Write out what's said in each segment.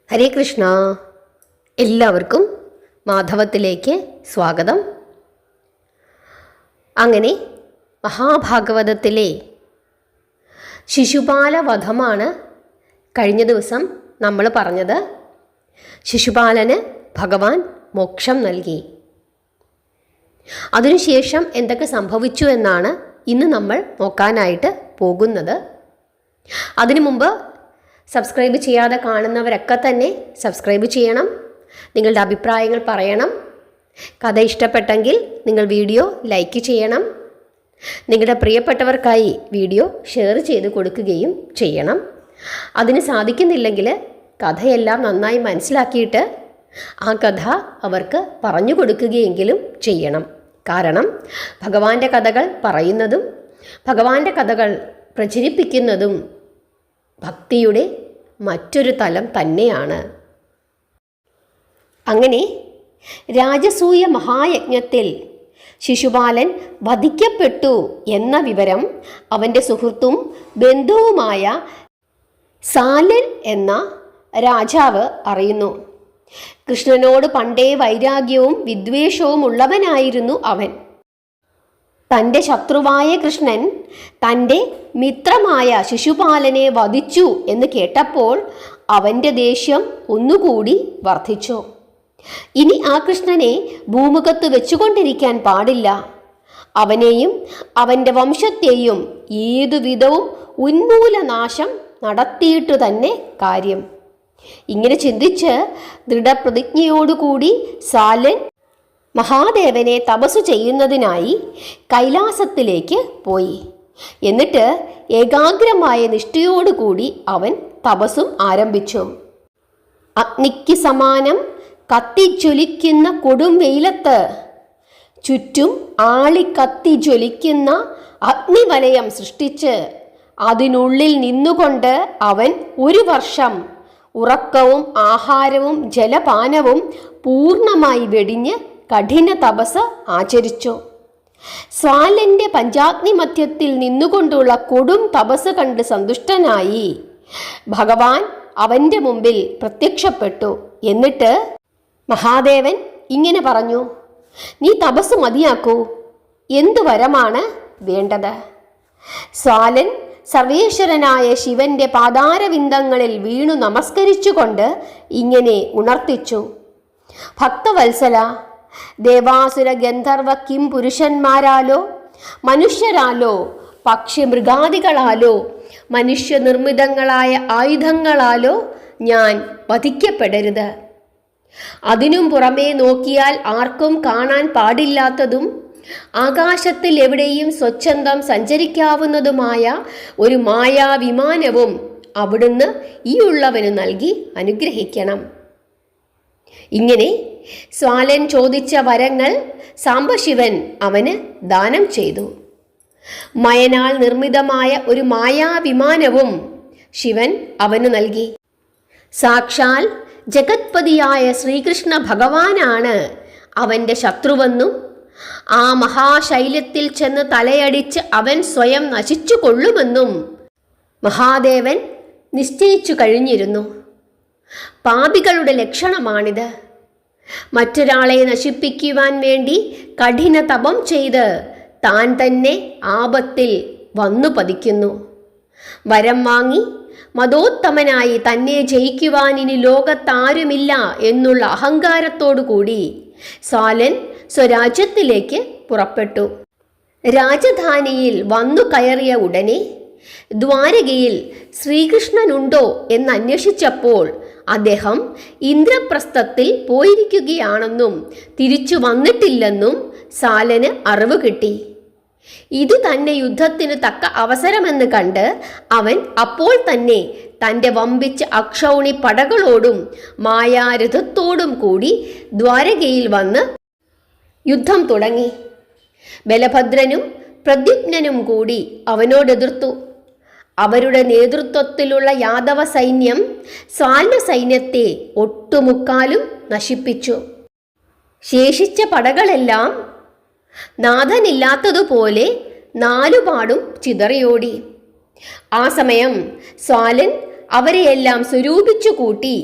ഹരേ കൃഷ്ണ. എല്ലാവർക്കും മാധവത്തിലേക്ക് സ്വാഗതം. അങ്ങനെ മഹാഭാഗവതത്തിലെ ശിശുപാല വധമാണ് കഴിഞ്ഞ ദിവസം നമ്മൾ പറഞ്ഞത്. ശിശുപാലന് ഭഗവാൻ മോക്ഷം നൽകി. അതിനുശേഷം എന്തൊക്കെ സംഭവിച്ചു എന്നാണ് ഇന്ന് നമ്മൾ നോക്കാനായിട്ട് പോകുന്നത്. അതിനു മുമ്പ് സബ്സ്ക്രൈബ് ചെയ്യാതെ കാണുന്നവരൊക്കെ തന്നെ സബ്സ്ക്രൈബ് ചെയ്യണം. നിങ്ങളുടെ അഭിപ്രായങ്ങൾ പറയണം. കഥ ഇഷ്ടപ്പെട്ടെങ്കിൽ നിങ്ങൾ വീഡിയോ ലൈക്ക് ചെയ്യണം. നിങ്ങളുടെ പ്രിയപ്പെട്ടവർക്കായി വീഡിയോ ഷെയർ ചെയ്ത് കൊടുക്കുകയും ചെയ്യണം. അതിന് സാധിക്കുന്നില്ലെങ്കിൽ കഥയെല്ലാം നന്നായി മനസ്സിലാക്കിയിട്ട് ആ കഥ അവർക്ക് പറഞ്ഞു കൊടുക്കുകയെങ്കിലും ചെയ്യണം. കാരണം ഭഗവാന്റെ കഥകൾ പറയുന്നതും ഭഗവാന്റെ കഥകൾ പ്രചരിപ്പിക്കുന്നതും ഭക്തിയുടെ മറ്റൊരു തലം തന്നെയാണ്. അങ്ങനെ രാജസൂയ മഹായജ്ഞത്തിൽ ശിശുപാലൻ വധിക്കപ്പെട്ടു എന്ന വിവരം അവൻ്റെ സുഹൃത്തും ബന്ധുവുമായ സാലൻ എന്ന രാജാവ് അറിയുന്നു. കൃഷ്ണനോട് പണ്ടേ വൈരാഗ്യവും വിദ്വേഷവും ഉള്ളവനായിരുന്നു അവൻ. തൻ്റെ ശത്രുവായ കൃഷ്ണൻ തൻ്റെ മിത്രമായ ശിശുപാലനെ വധിച്ചു എന്ന് കേട്ടപ്പോൾ അവൻ്റെ ദേഷ്യം ഒന്നുകൂടി വർദ്ധിച്ചു. ഇനി ആ കൃഷ്ണനെ ഭൂമുഖത്ത് വെച്ചുകൊണ്ടിരിക്കാൻ പാടില്ല. അവനെയും അവൻ്റെ വംശത്തെയും ഏതുവിധവും ഉന്മൂലനാശം നടത്തിയിട്ടു തന്നെ കാര്യം. ഇങ്ങനെ ചിന്തിച്ച് ദൃഢപ്രതിജ്ഞയോടുകൂടി സാലൻ മഹാദേവനെ തപസ്സു ചെയ്യുന്നതിനായി കൈലാസത്തിലേക്ക് പോയി. എന്നിട്ട് ഏകാഗ്രമായ നിഷ്ഠയോടുകൂടി അവൻ തപസ്സും ആരംഭിച്ചു. അഗ്നിക്ക് സമാനം കത്തിജ്വലിക്കുന്ന കൊടും വെയിലത്ത് ചുറ്റും ആളിക്കത്തിജ്വലിക്കുന്ന അഗ്നിവലയം സൃഷ്ടിച്ച് അതിനുള്ളിൽ നിന്നുകൊണ്ട് അവൻ 1 വർഷം ഉറക്കവും ആഹാരവും ജലപാനവും പൂർണ്ണമായി വെടിഞ്ഞ് കഠിന തപസ് ആചരിച്ചു. സ്വാലന്റെ പഞ്ചാഗ്നി മധ്യത്തിൽ നിന്നുകൊണ്ടുള്ള കൊടും തപസ് കണ്ട് സന്തുഷ്ടനായി ഭഗവാൻ അവൻ്റെ മുമ്പിൽ പ്രത്യക്ഷപ്പെട്ടു. എന്നിട്ട് മഹാദേവൻ ഇങ്ങനെ പറഞ്ഞു: നീ തപസ് മതിയാക്കൂ. എന്തു വരമാണ് വേണ്ടത്? സ്വാലൻ സർവേശ്വരനായ ശിവന്റെ പാതാരവിന്ദങ്ങളിൽ വീണു നമസ്കരിച്ചുകൊണ്ട് ഇങ്ങനെ ഉണർത്തിച്ചു: ഭക്തവത്സല, ദേവാസുര ഗന്ധർവ കിം പുരുഷന്മാരാലോ മനുഷ്യരാലോ പക്ഷി മൃഗാദികളാലോ മനുഷ്യനിർമ്മിതങ്ങളായ ആയുധങ്ങളാലോ ഞാൻ വധിക്കപ്പെടരുത്. അതിനും പുറമേ നോക്കിയാൽ ആർക്കും കാണാൻ പാടില്ലാത്തതും ആകാശത്തിൽ എവിടെയും സ്വച്ഛന്തം സഞ്ചരിക്കാവുന്നതുമായ ഒരു മായാവിമാനവും അവിടുന്ന് ഈ ഉള്ളവന് നൽകി അനുഗ്രഹിക്കണം. ഇങ്ങനെ സ്വാലൻ ചോദിച്ച വരങ്ങൾ സാംബശിവൻ അവന് ദാനം ചെയ്തു. മയനാൽ നിർമ്മിതമായ ഒരു മായാവിമാനവും ശിവൻ അവന് നൽകി. സാക്ഷാൽ ജഗത്പതിയായ ശ്രീകൃഷ്ണ ഭഗവാനാണ് അവൻ്റെ ശത്രുവെന്നും ആ മഹാശൈലത്തിൽ ചെന്ന് തലയടിച്ച് അവൻ സ്വയം നശിച്ചു കൊള്ളുമെന്നും മഹാദേവൻ നിശ്ചയിച്ചു കഴിഞ്ഞിരുന്നു. പാപികളുടെ ലക്ഷണമാണിത്. മറ്റൊരാളെ നശിപ്പിക്കുവാൻ വേണ്ടി കഠിന തപം ചെയ്ത് താൻ തന്നെ ആപത്തിൽ വന്നു പതിക്കുന്നു. വരം വാങ്ങി മതോത്തമനായി തന്നെ ജയിക്കുവാൻ ഇനി ലോകത്താരുമില്ല എന്നുള്ള അഹങ്കാരത്തോടു കൂടി സാലൻ സ്വരാജ്യത്തിലേക്ക് പുറപ്പെട്ടു. രാജധാനിയിൽ വന്നു കയറിയ ഉടനെ ദ്വാരകയിൽ ശ്രീകൃഷ്ണനുണ്ടോ എന്നന്വേഷിച്ചപ്പോൾ അദ്ദേഹം ഇന്ദ്രപ്രസ്ഥത്തിൽ പോയിരിക്കുകയാണെന്നും തിരിച്ചു വന്നിട്ടില്ലെന്നും സാലന് അറിവ് കിട്ടി. ഇത് തന്നെ യുദ്ധത്തിന് തക്ക അവസരമെന്ന് കണ്ട് അവൻ അപ്പോൾ തന്നെ തൻ്റെ വമ്പിച്ച അക്ഷൗണി പടകളോടും മായാരഥത്തോടും കൂടി ദ്വാരകയിൽ വന്ന് യുദ്ധം തുടങ്ങി. ബലഭദ്രനും പ്രദ്യുമ്നനും കൂടി അവനോടെതിർത്തു. അവരുടെ നേതൃത്വത്തിലുള്ള യാദവ സൈന്യം സ്വാല സൈന്യത്തെ ഒട്ടുമുക്കാലും നശിപ്പിച്ചു. ശേഷിച്ച പടകളെല്ലാം നാഥനില്ലാത്തതുപോലെ നാലുപാടും ചിതറിയോടി. ആ സമയം സ്വാലൻ അവരെയെല്ലാം സ്വരൂപിച്ചു കൂട്ടി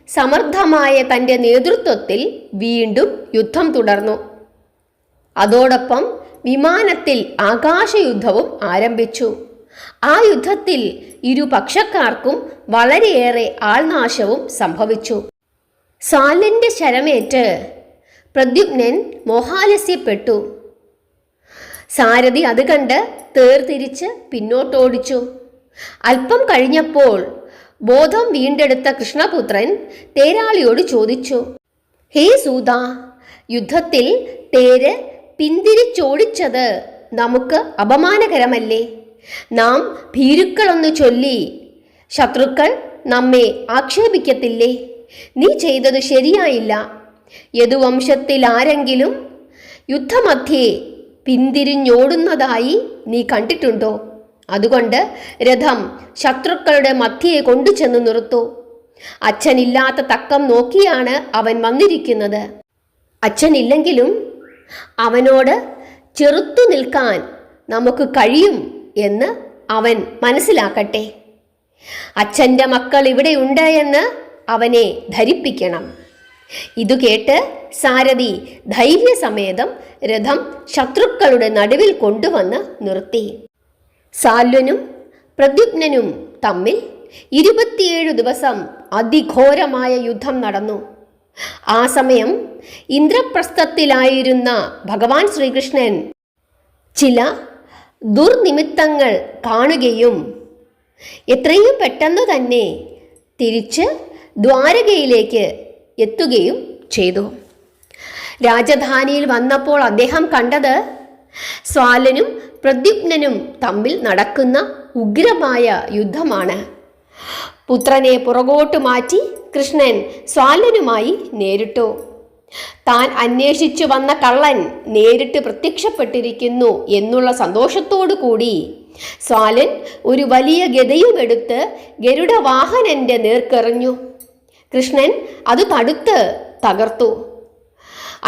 സമർത്ഥമായ തൻ്റെ നേതൃത്വത്തിൽ വീണ്ടും യുദ്ധം തുടർന്നു. അതോടൊപ്പം വിമാനത്തിൽ ആകാശയുദ്ധവും ആരംഭിച്ചു. ആ യുദ്ധത്തിൽ ഇരുപക്ഷക്കാർക്കും വളരെയേറെ ആൾനാശവും സംഭവിച്ചു. സാലന്റെ ശരമേറ്റ് പ്രദ്യുമ്നൻ മോഹാലസ്യപ്പെട്ടു. സാരഥി അത് കണ്ട് തേർതിരിച്ച് പിന്നോട്ടോടിച്ചു. അല്പം കഴിഞ്ഞപ്പോൾ ബോധം വീണ്ടെടുത്ത കൃഷ്ണപുത്രൻ തേരാളിയോട് ചോദിച്ചു, ഹേ സൂത, യുദ്ധത്തിൽ തേര് പിന്തിരിച്ചോടിച്ചത് നമുക്ക് അപമാനകരമല്ലേ? നാം ഭീരുക്കളെന്ന് ചൊല്ലി ശത്രുക്കൾ നമ്മെ ആക്ഷേപിക്കത്തില്ലേ? നീ ചെയ്തത് ശരിയായില്ല. യദുവംശത്തിൽ ആരെങ്കിലും യുദ്ധമധ്യേ പിന്തിരിഞ്ഞോടുന്നതായി നീ കണ്ടിട്ടുണ്ടോ? അതുകൊണ്ട് രഥം ശത്രുക്കളുടെ മധ്യയെ കൊണ്ടുചെന്ന് നിർത്തു. അച്ഛനില്ലാത്ത തക്കം നോക്കിയാണ് അവൻ വന്നിരിക്കുന്നത്. അച്ഛനില്ലെങ്കിലും അവനോട് ചെറുത്തു നിൽക്കാൻ നമുക്ക് കഴിയും എന്ന് അവൻ മനസ്സിലാക്കട്ടെ. അച്ഛൻ്റെ മക്കൾ ഇവിടെയുണ്ട് എന്ന് അവനെ ധരിപ്പിക്കണം. ഇതു കേട്ട് സാരഥി ധൈര്യസമേതം രഥം ശത്രുക്കളുടെ നടുവിൽ കൊണ്ടുവന്ന് നിർത്തി. സാല്വനും പ്രദ്യുമ്നനും തമ്മിൽ 27 ദിവസം അതിഘോരമായ യുദ്ധം നടന്നു. ആ സമയം ഇന്ദ്രപ്രസ്ഥത്തിലായിരുന്ന ഭഗവാൻ ശ്രീകൃഷ്ണൻ ചില ദുർനിമിത്തങ്ങൾ കാണുകയും എത്രയും പെട്ടെന്ന് തന്നെ തിരിച്ച് ദ്വാരകയിലേക്ക് എത്തുകയും ചെയ്തു. രാജധാനിയിൽ വന്നപ്പോൾ അദ്ദേഹം കണ്ടത് സ്വാലനും പ്രദ്യുമ്നനും തമ്മിൽ നടക്കുന്ന ഉഗ്രമായ യുദ്ധമാണ്. പുത്രനെ പുറകോട്ട് മാറ്റി കൃഷ്ണൻ സ്വാലനുമായി നേരിട്ടു. താൻ അന്വേഷിച്ചു വന്ന കള്ളൻ നേരിട്ട് പ്രത്യക്ഷപ്പെട്ടിരിക്കുന്നു എന്നുള്ള സന്തോഷത്തോടു കൂടി സ്വാലൻ ഒരു വലിയ ഗദയുമെടുത്ത് ഗരുഡവാഹനന്റെ നേർക്കെറിഞ്ഞു. കൃഷ്ണൻ അത് തടുത്ത് തകർത്തു.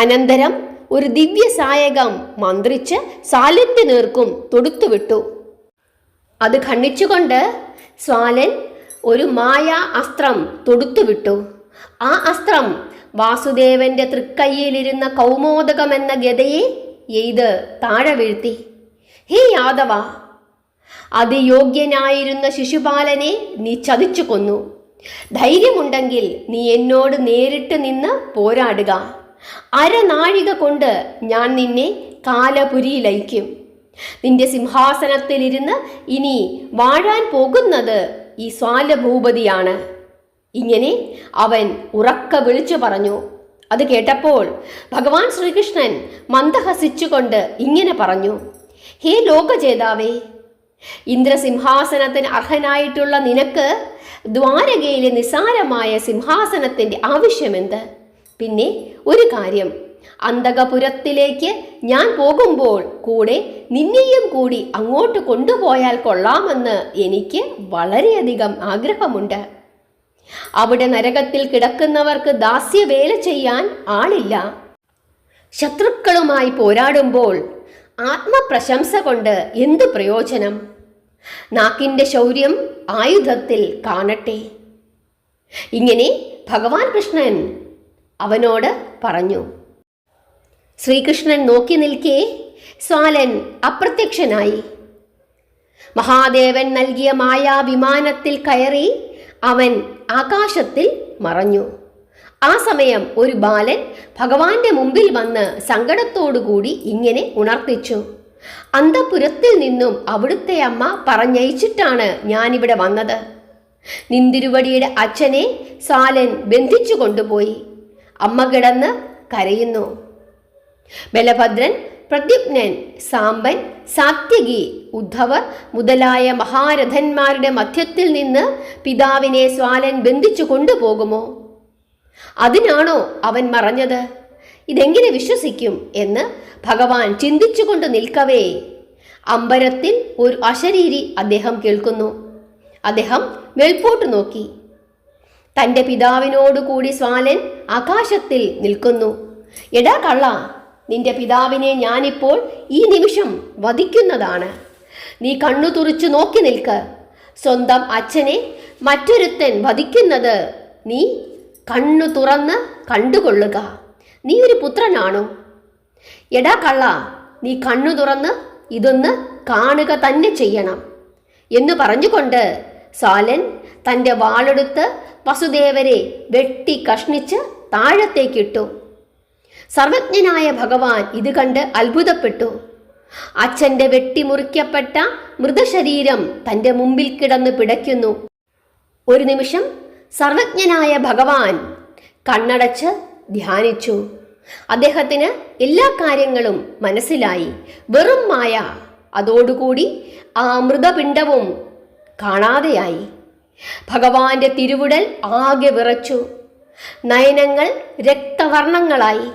അനന്തരം ഒരു ദിവ്യസായകം മന്ത്രിച്ച് സാലന്റെ നേർക്കും തൊടുത്തുവിട്ടു. അത് ഖണ്ഡിച്ചുകൊണ്ട് സ്വാലൻ ഒരു മായാ അസ്ത്രം തൊടുത്തുവിട്ടു. ആ അസ്ത്രം വാസുദേവന്റെ തൃക്കൈയിലിരുന്ന കൗമോദകമെന്ന ഗദയെ എയ്ത് താഴെ വീഴ്ത്തി. ഹേ യാദവ, അതിയോഗ്യനായിരുന്ന ശിശുപാലനെ നീ ചതിച്ചു കൊന്നു. ധൈര്യമുണ്ടെങ്കിൽ നീ എന്നോട് നേരിട്ട് നിന്ന് പോരാടുക. അരനാഴിക കൊണ്ട് ഞാൻ നിന്നെ കാലപുരിയിലയക്കും. നിന്റെ സിംഹാസനത്തിലിരുന്ന് ഇനി വാഴാൻ പോകുന്നത് ഈ സ്വാലഭൂപതിയാണ്. ഇങ്ങനെ അവൻ ഉറക്ക വിളിച്ചു പറഞ്ഞു. അത് കേട്ടപ്പോൾ ഭഗവാൻ ശ്രീകൃഷ്ണൻ മന്ദഹസിച്ചുകൊണ്ട് ഇങ്ങനെ പറഞ്ഞു, ഹേ ലോകജേതാവേ, ഇന്ദ്രസിംഹാസനത്തിന് അർഹനായിട്ടുള്ള നിനക്ക് ദ്വാരകയിലെ നിസാരമായ സിംഹാസനത്തിൻ്റെ ആവശ്യമെന്ത്? പിന്നെ ഒരു കാര്യം, അന്തകപുരത്തിലേക്ക് ഞാൻ പോകുമ്പോൾ കൂടെ നിന്നെയും കൂടി അങ്ങോട്ട് കൊണ്ടുപോയാൽ കൊള്ളാമെന്ന് എനിക്ക് വളരെയധികം ആഗ്രഹമുണ്ട്. അവിടെ നരകത്തിൽ കിടക്കുന്നവർക്ക് ദാസ്യവേല ചെയ്യാൻ ആളില്ല. ശത്രുക്കളുമായി പോരാടുമ്പോൾ ആത്മപ്രശംസ കൊണ്ട് എന്തു പ്രയോജനം? നാക്കിൻ്റെ ശൗര്യം ആയുധത്തിൽ കാണട്ടെ. ഇങ്ങനെ ഭഗവാൻ കൃഷ്ണൻ അവനോട് പറഞ്ഞു. ശ്രീകൃഷ്ണൻ നോക്കി നിൽക്കെ സ്വാലൻ അപ്രത്യക്ഷനായി. മഹാദേവൻ നൽകിയ മായാവിമാനത്തിൽ കയറി അവൻ ആകാശത്തിൽ മറഞ്ഞു. ആ സമയം ഒരു ബാലൻ ഭഗവാന്റെ മുമ്പിൽ വന്ന് സങ്കടത്തോടുകൂടി ഇങ്ങനെ ഉണർത്തിച്ചു, അന്തപുരത്തിൽ നിന്നും അവിടുത്തെ അമ്മ പറഞ്ഞയച്ചിട്ടാണ് ഞാനിവിടെ വന്നത്. നിന്തിരുവടിയുടെ അച്ഛനെ സാലൻ ബന്ധിച്ചു കൊണ്ടുപോയി. അമ്മ കിടന്ന് കരയുന്നു. ബലഭദ്രൻ, പ്രദ്യുമ്നൻ, സാമ്പൻ, സാത്യകി, ഉദ്ധവർ മുതലായ മഹാരഥന്മാരുടെ മധ്യത്തിൽ നിന്ന് പിതാവിനെ സ്വാലൻ ബന്ധിച്ചു കൊണ്ടുപോകുമോ? അതിനാണോ അവൻ മറഞ്ഞത്? ഇതെങ്ങനെ വിശ്വസിക്കും എന്ന് ഭഗവാൻ ചിന്തിച്ചുകൊണ്ട് നിൽക്കവേ അമ്പരത്തിൽ ഒരു അശരീരി അദ്ദേഹം കേൾക്കുന്നു. അദ്ദേഹം മേൽപോട്ട് നോക്കി. തൻ്റെ പിതാവിനോടുകൂടി സ്വാലൻ ആകാശത്തിൽ നിൽക്കുന്നു. എടാ കള്ള, നിന്റെ പിതാവിനെ ഞാനിപ്പോൾ ഈ നിമിഷം വധിക്കുന്നതാണ്. നീ കണ്ണു തുറിച്ചു നോക്കി നിൽക്ക്. സ്വന്തം അച്ഛനെ മറ്റൊരുത്തൻ വധിക്കുന്നത് നീ കണ്ണു തുറന്ന് കണ്ടുകൊള്ളുക. നീ ഒരു പുത്രനാണോ? എടാ കള്ള, നീ കണ്ണു തുറന്ന് ഇതൊന്ന് കാണുക തന്നെ ചെയ്യണം എന്ന് പറഞ്ഞുകൊണ്ട് സാലൻ തൻ്റെ വാളെടുത്ത് വസുദേവരെ വെട്ടി കഷ്ണിച്ച് താഴത്തേക്കിട്ടു. സർവജ്ഞനായ ഭഗവാൻ ഇത് കണ്ട് അത്ഭുതപ്പെട്ടു. അച്ഛൻ്റെ വെട്ടിമുറിക്കപ്പെട്ട മൃതശരീരം തൻ്റെ മുമ്പിൽ കിടന്ന് പിടയ്ക്കുന്നു. ഒരു നിമിഷം സർവജ്ഞനായ ഭഗവാൻ കണ്ണടച്ച് ധ്യാനിച്ചു. അദ്ദേഹത്തിന് എല്ലാ കാര്യങ്ങളും മനസ്സിലായി. വെറും മായ. അതോടുകൂടി ആ മൃതപിണ്ഡവും കാണാതെയായി. ഭഗവാന്റെ തിരുവുടൽ ആകെ വിറച്ചു. നയനങ്ങൾ രക്തവർണ്ണങ്ങളായി.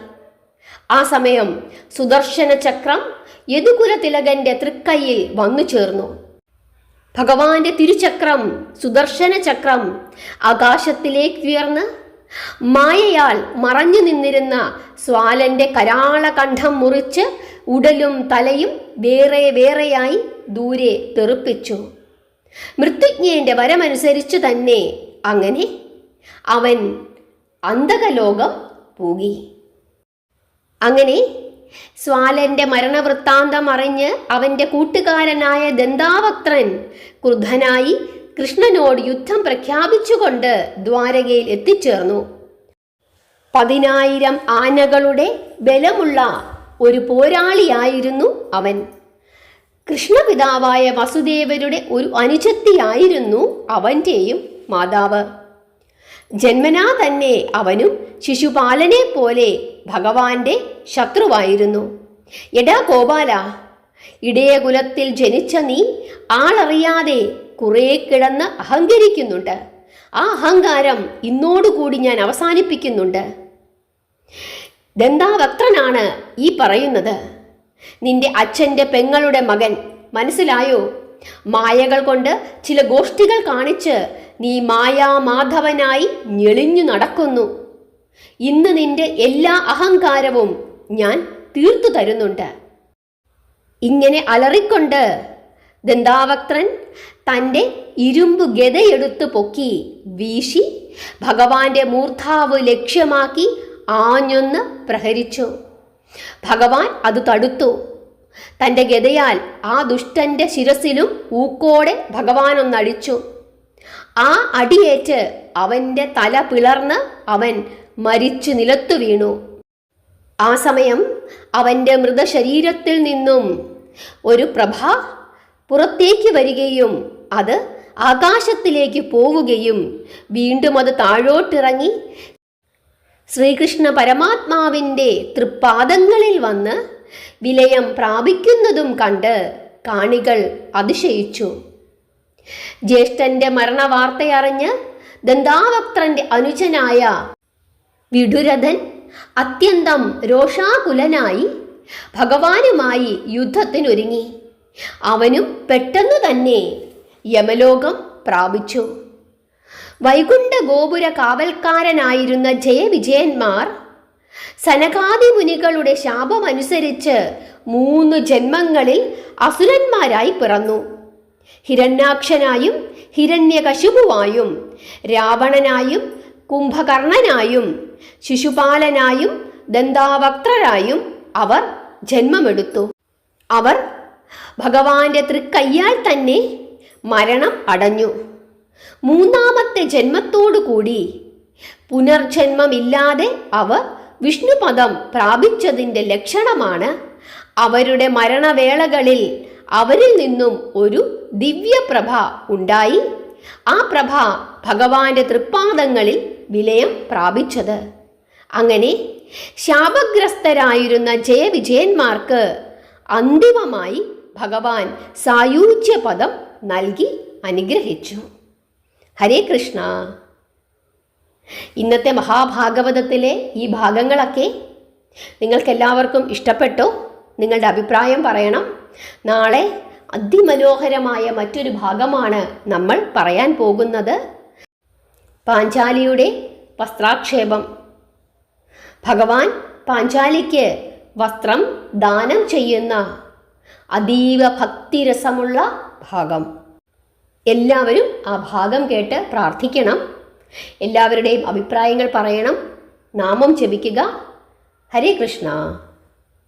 ആ സമയം സുദർശന ചക്രം യദുകുല തിലകന്റെ തൃക്കൈയിൽ വന്നു ചേർന്നു. ഭഗവാന്റെ തിരുചക്രം, സുദർശന ചക്രം ആകാശത്തിലേക്കുയർന്ന് മായയാൽ മറഞ്ഞു നിന്നിരുന്ന സ്വാലന്റെ കരാളകണ്ഠം മുറിച്ച് ഉടലും തലയും വേറെ വേറെയായി ദൂരെ തെറിപ്പിച്ചു. മൃത്യുജ്ഞന്റെ വരമനുസരിച്ചു തന്നെ അങ്ങനെ അവൻ അന്തകലോകം പൂകി. അങ്ങനെ സ്വാലന്റെ മരണവൃത്താന്തം അറിഞ്ഞ് അവന്റെ കൂട്ടുകാരനായ ദന്താവക്ത്രൻ ക്രുദ്ധനായി കൃഷ്ണനോട് യുദ്ധം പ്രഖ്യാപിച്ചുകൊണ്ട് ദ്വാരകയിൽ എത്തിച്ചേർന്നു. 10,000 ആനകളുടെ ബലമുള്ള ഒരു പോരാളിയായിരുന്നു അവൻ. കൃഷ്ണപിതാവായ വസുദേവരുടെ ഒരു അനുജത്തിയായിരുന്നു അവൻ്റെയും മാതാവ്. ജന്മനാ തന്നെ അവനും ശിശുപാലനെ പോലെ ഭഗവാന്റെ ശത്രുവായിരുന്നു. എടാ ഗോപാല, ഇടയകുലത്തിൽ ജനിച്ച നീ ആളറിയാതെ കുറേ കിടന്ന് അഹങ്കരിക്കുന്നുണ്ട്. ആ അഹങ്കാരം ഇന്നോടുകൂടി ഞാൻ അവസാനിപ്പിക്കുന്നുണ്ട്. ദന്താവക്ത്രനാണ് ഈ പറയുന്നത്. നിന്റെ അച്ഛൻ്റെ പെങ്ങളുടെ മകൻ, മനസ്സിലായോ? മായകൾ കൊണ്ട് ചില ഗോഷ്ഠികൾ കാണിച്ച് നീ മായാമാധവനായി ഞെളിഞ്ഞു നടക്കുന്നു. ഇന്ന് നിന്റെ എല്ലാ അഹങ്കാരവും ഞാൻ തീർത്തു തരുന്നുണ്ട്. ഇങ്ങനെ അലറിക്കൊണ്ട് ദന്താവക്ത്രൻ തൻ്റെ ഇരുമ്പ് ഗദയെടുത്ത് പൊക്കി വീശി ഭഗവാന്റെ മൂർധാവ് ലക്ഷ്യമാക്കി ആഞ്ഞൊന്ന് പ്രഹരിച്ചു. ഭഗവാൻ അത് തടുത്തു. തൻ്റെ ഗദയാൽ ആ ദുഷ്ടന്റെ ശിരസിലും ഊക്കോടെ ഭഗവാൻ ഒന്നടിച്ചു. ആ അടിയേറ്റ് അവൻ്റെ തല പിളർന്ന് അവൻ മരിച്ചു നിലത്തു വീണു. ആ സമയം അവൻ്റെ മൃതശരീരത്തിൽ നിന്നും ഒരു പ്രഭ പുറത്തേക്ക് വരികയും അത് ആകാശത്തിലേക്ക് പോവുകയും വീണ്ടും അത് താഴോട്ടിറങ്ങി ശ്രീകൃഷ്ണ പരമാത്മാവിൻ്റെ തൃപ്പാദങ്ങളിൽ വന്ന് വിലയം പ്രാപിക്കുന്നതും കണ്ട് കാണികൾ അതിശയിച്ചു. ജ്യേഷ്ഠന്റെ മരണവാർത്തയറിഞ്ഞ് ദന്താവക്ത്രന്റെ അനുജനായ വിഡുരഥൻ അത്യന്തം രോഷാകുലനായി ഭഗവാനുമായി യുദ്ധത്തിനൊരുങ്ങി. അവനും പെട്ടെന്നു തന്നെ യമലോകം പ്രാപിച്ചു. വൈകുണ്ഠ ഗോപുര കാവൽക്കാരനായിരുന്ന ജയവിജയന്മാർ സനകാദി മുനികളുടെ ശാപമനുസരിച്ച് 3 ജന്മങ്ങളിൽ അസുരന്മാരായി പിറന്നു. ഹിരണ്യാക്ഷനായും ഹിരണ്യകശിപുവായും രാവണനായും കുംഭകർണനായും ശിശുപാലനായും ദന്താവക്ത്രരായും അവർ ജന്മമെടുത്തു. അവർ ഭഗവാന്റെ തൃക്കയ്യാൽ തന്നെ മരണം അടഞ്ഞു. 3ാമത്തെ ജന്മത്തോടുകൂടി പുനർജന്മമില്ലാതെ അവർ വിഷ്ണുപദം പ്രാപിച്ചതിൻ്റെ ലക്ഷണമാണ് അവരുടെ മരണവേളകളിൽ അവരിൽ നിന്നും ഒരു ദിവ്യപ്രഭ ഉണ്ടായി ആ പ്രഭ ഭഗവാന്റെ തൃപ്പാദങ്ങളിൽ വിലയം പ്രാപിച്ചത്. അങ്ങനെ ശാപഗ്രസ്തരായിരുന്ന ജയവിജയന്മാർക്ക് അന്തിമമായി ഭഗവാൻ സായൂജ്യപദം നൽകി അനുഗ്രഹിച്ചു. ഹരേ കൃഷ്ണ. ഇന്നത്തെ മഹാഭാഗവതത്തിലെ ഈ ഭാഗങ്ങളൊക്കെ നിങ്ങൾക്കെല്ലാവർക്കും ഇഷ്ടപ്പെട്ടോ? നിങ്ങളുടെ അഭിപ്രായം പറയണം. നാളെ അതിമനോഹരമായ മറ്റൊരു ഭാഗമാണ് നമ്മൾ പറയാൻ പോകുന്നത്. പാഞ്ചാലിയുടെ വസ്ത്രാക്ഷേപം. ഭഗവാൻ പാഞ്ചാലിക്ക് വസ്ത്രം ദാനം ചെയ്യുന്ന അതീവ ഭക്തിരസമുള്ള ഭാഗം. എല്ലാവരും ആ ഭാഗം കേട്ട് പ്രാർത്ഥിക്കണം. എല്ലാവരുടെയും അഭിപ്രായങ്ങൾ പറയണം. നാമം ജപിക്കുക. ഹരേ കൃഷ്ണ.